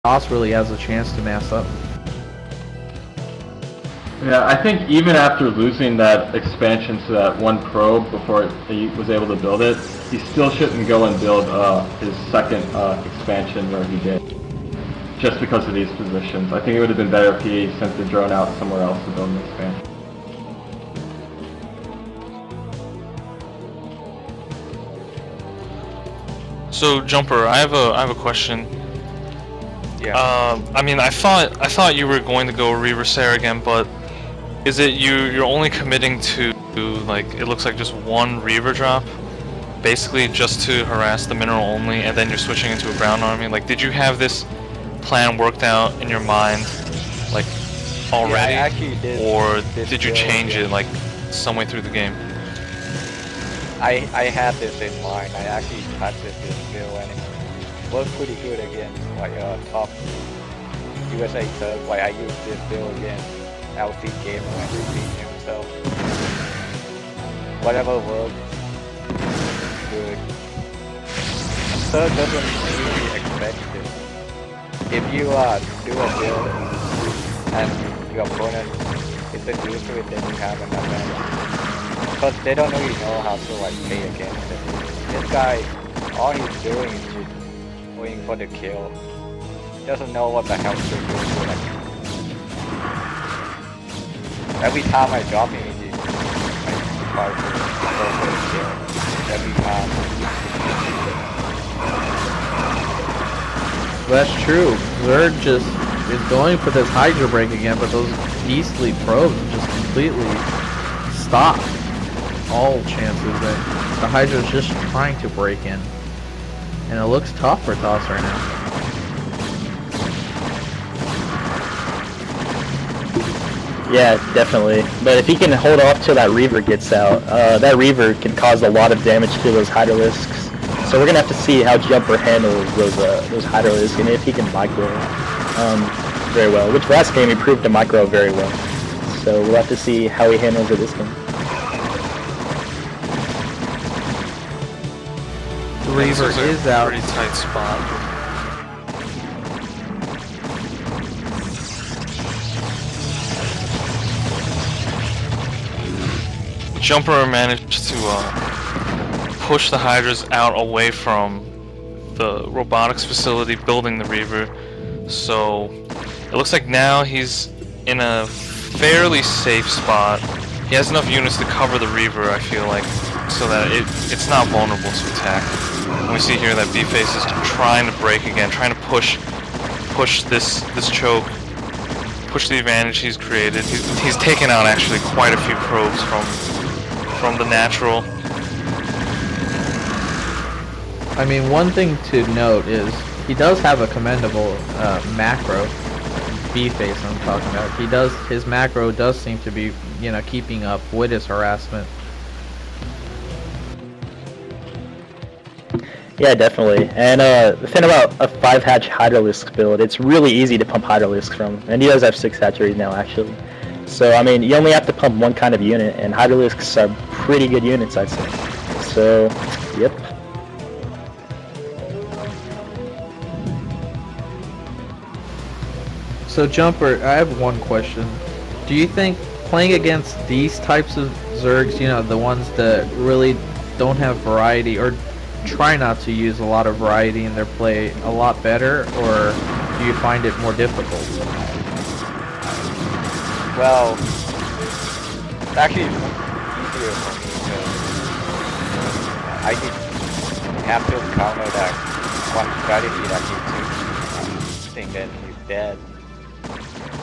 protoss really has a chance to mass up. Yeah, I think even after losing that expansion to that one probe before he was able to build it, he still shouldn't go and build his second expansion where he did. Just because of these positions. I think it would have been better if he sent the drone out somewhere else to build an expansion. So Jumper, I have a question. Yeah. I mean, I thought you were going to go Reaver Sarah again, but is it you're only committing to like it looks like just one Reaver drop, basically just to harass the mineral only, and then you're switching into a ground army? Like, did you have this plan worked out in your mind, like already, yeah, I actually did or did you change it like some way through the game? I had this in mind. I actually practiced this build and it worked pretty good against like top USA zerg. Like I used this build against LC Gamer and Premium, so whatever works, good. Zerg doesn't really expect this. If you do a build and your opponent isn't used to it, then you have an advantage. Because they don't really know how to like play against it. This guy, all he's doing is just going for the kill. He doesn't know what the hell to do with it. Every time I drop him, he tries to go for the kill. Every time. That's true. Zerg just is going for this Hydra break again, but those beastly probes just completely stop all chances that the Hydra is just trying to break in. And it looks tough for Toss right now. Yeah, definitely. But if he can hold off till that Reaver gets out, that Reaver can cause a lot of damage to those Hydralisks. So we're gonna have to see how Jumper handles those Hydralisks and if he can micro very well. Which last game he proved to micro very well. So we'll have to see how he handles it this game. The Reaver is out. Pretty tight spot. Jumper managed to push the Hydras out away from the robotics facility building the Reaver, so it looks like now he's in a fairly safe spot. He has enough units to cover the Reaver, I feel like, so that it's not vulnerable to attack. And we see here that Bface is trying to break again, trying to push this choke, push the advantage he's created. He's taken out actually quite a few probes from the natural. I mean, one thing to note is he does have a commendable macro. Bface I'm talking about. His macro does seem to be, you know, keeping up with his harassment. Yeah, definitely. And the thing about a 5-hatch Hydralisk build, it's really easy to pump Hydralisk from. And he does have 6 hatcheries now, actually. So, I mean, you only have to pump one kind of unit, and Hydralisks are pretty good units, I'd say. So, yep. So Jumper, I have one question. Do you think playing against these types of Zergs, you know, the ones that really don't have variety or try not to use a lot of variety in their play, a lot better, or do you find it more difficult? Well, it's actually easier for me because I did have to counter that one strategy that he took, and then he's dead.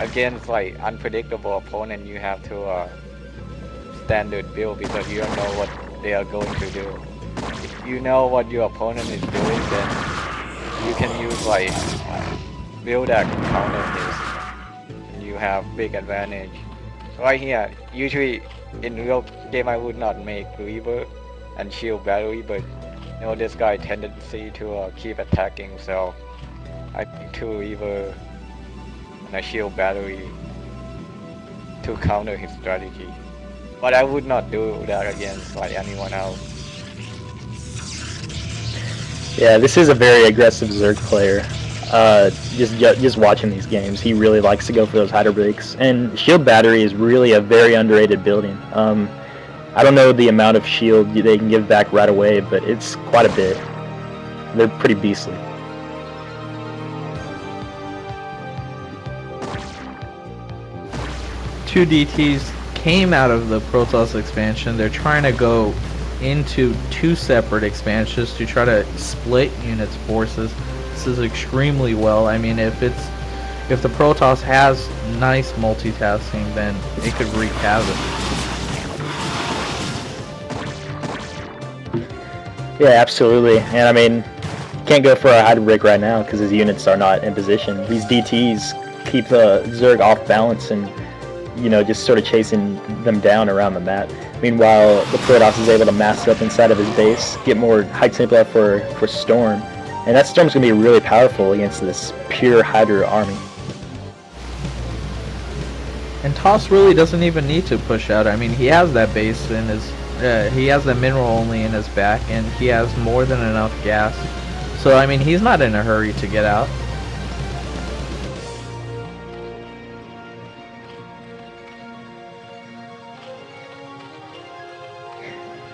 Against like unpredictable opponent, you have to standard build because you don't know what they are going to do. If you know what your opponent is doing, then you can use like build that can counter this. You have big advantage. Right here, usually in real game I would not make Reaver and shield battery, but you know this guy tendency to keep attacking, so I think 2 Reaver and a shield battery to counter his strategy. But I would not do that against like anyone else. Yeah, this is a very aggressive Zerg player. Just watching these games, he really likes to go for those Hydra breaks. And shield battery is really a very underrated building. I don't know the amount of shield they can give back right away, but it's quite a bit. They're pretty beastly. Two DTs came out of the Protoss expansion. They're trying to go into two separate expansions to try to split units' forces. This is extremely well. I mean, if the Protoss has nice multitasking, then it could wreak havoc. Yeah, absolutely. And I mean, can't go for a Hydra break right now because his units are not in position. These DTs keep the Zerg off balance and, you know, just sort of chasing them down around the map. Meanwhile, the Protoss is able to mass up inside of his base, get more High Templar for Storm, and that Storm's going to be really powerful against this pure Hydra army. And Toss really doesn't even need to push out. I mean, he has that base in his, he has the mineral only in his back, and he has more than enough gas. So I mean, he's not in a hurry to get out.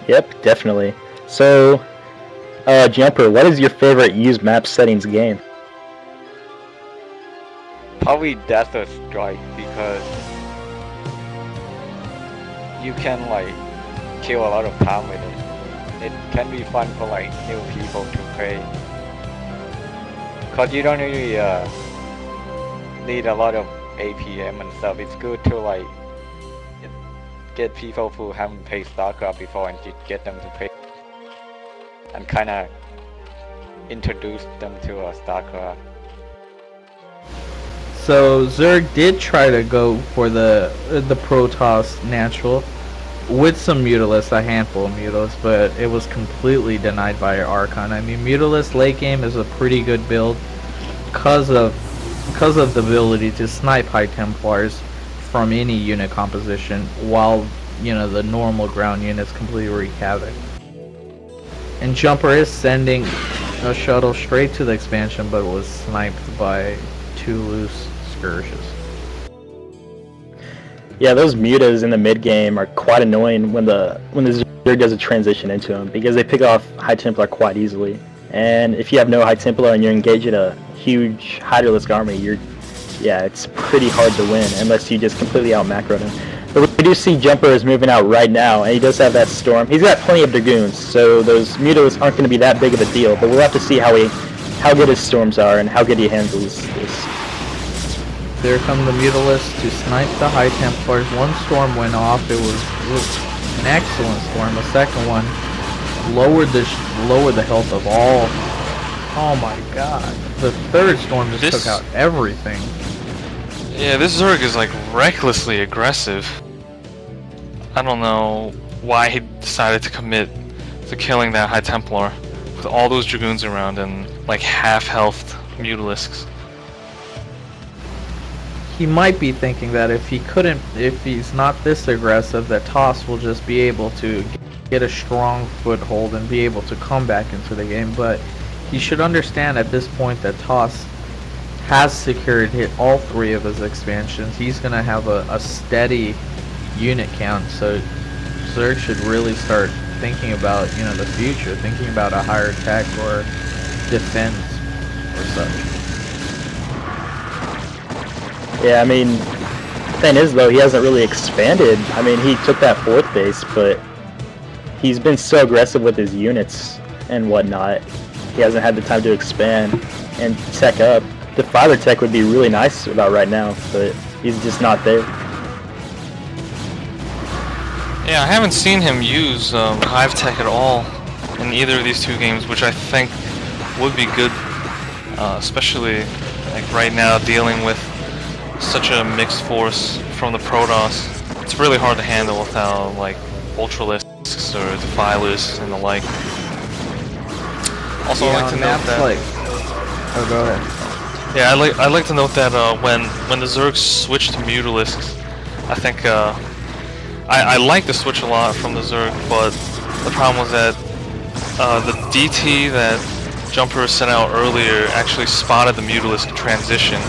Yep, definitely. So, Jumper, what is your favorite use map settings game? Probably Desert Strike, because you can like kill a lot of time with it. It can be fun for like new people to play, cause you don't really need a lot of APM and stuff. It's good to like get people who haven't played Starcraft before and get them to play, and kind of introduce them to Starcraft. So Zerg did try to go for the Protoss natural with some Mutalisk, a handful of Mutalisk, but it was completely denied by Archon. I mean, Mutalisk late game is a pretty good build because of the ability to snipe High Templars from any unit composition, while, you know, the normal ground units completely wreak havoc. And Jumper is sending a shuttle straight to the expansion, but was sniped by two loose skirmishes. Yeah, those mutas in the mid game are quite annoying when the Zerg does a transition into them, because they pick off High Templar quite easily. And if you have no High Templar and you're engaged in a huge Hydralisk army, it's pretty hard to win unless you just completely out macro him. But we do see Jumper is moving out right now, and he does have that Storm. He's got plenty of Dragoons, so those Mutalisks aren't going to be that big of a deal. But we'll have to see how good his Storms are and how good he handles this. There come the Mutalisks to snipe the High Templars. One Storm went off. It was an excellent Storm. The second one lowered the health of all. Oh my god. The third Storm just took out everything. Yeah, this Zerg is like recklessly aggressive. I don't know why he decided to commit to killing that High Templar with all those Dragoons around and like half-health Mutalisks. He might be thinking that if he's not this aggressive, that Toss will just be able to get a strong foothold and be able to come back into the game. But he should understand at this point that Toss has secured all three of his expansions. He's going to have a steady unit count, so Zerg should really start thinking about, you know, the future, thinking about a higher tech or defense or such. Yeah, I mean, the thing is though, he hasn't really expanded. I mean, he took that fourth base, but he's been so aggressive with his units and whatnot. He hasn't had the time to expand and tech up. The fiber tech would be really nice about right now, but he's just not there. Yeah, I haven't seen him use Hive Tech at all in either of these two games, which I think would be good, especially like right now dealing with such a mixed force from the Protoss. It's really hard to handle without like Ultralisks or Defilers and the like. Also, Yeah, I'd like to note that. Oh, go ahead. Yeah, I'd like to note that when the Zergs switched to Mutalisks, I think I like the switch a lot from the Zerg, but the problem was that the DT that Jumper sent out earlier actually spotted the Mutalisk transition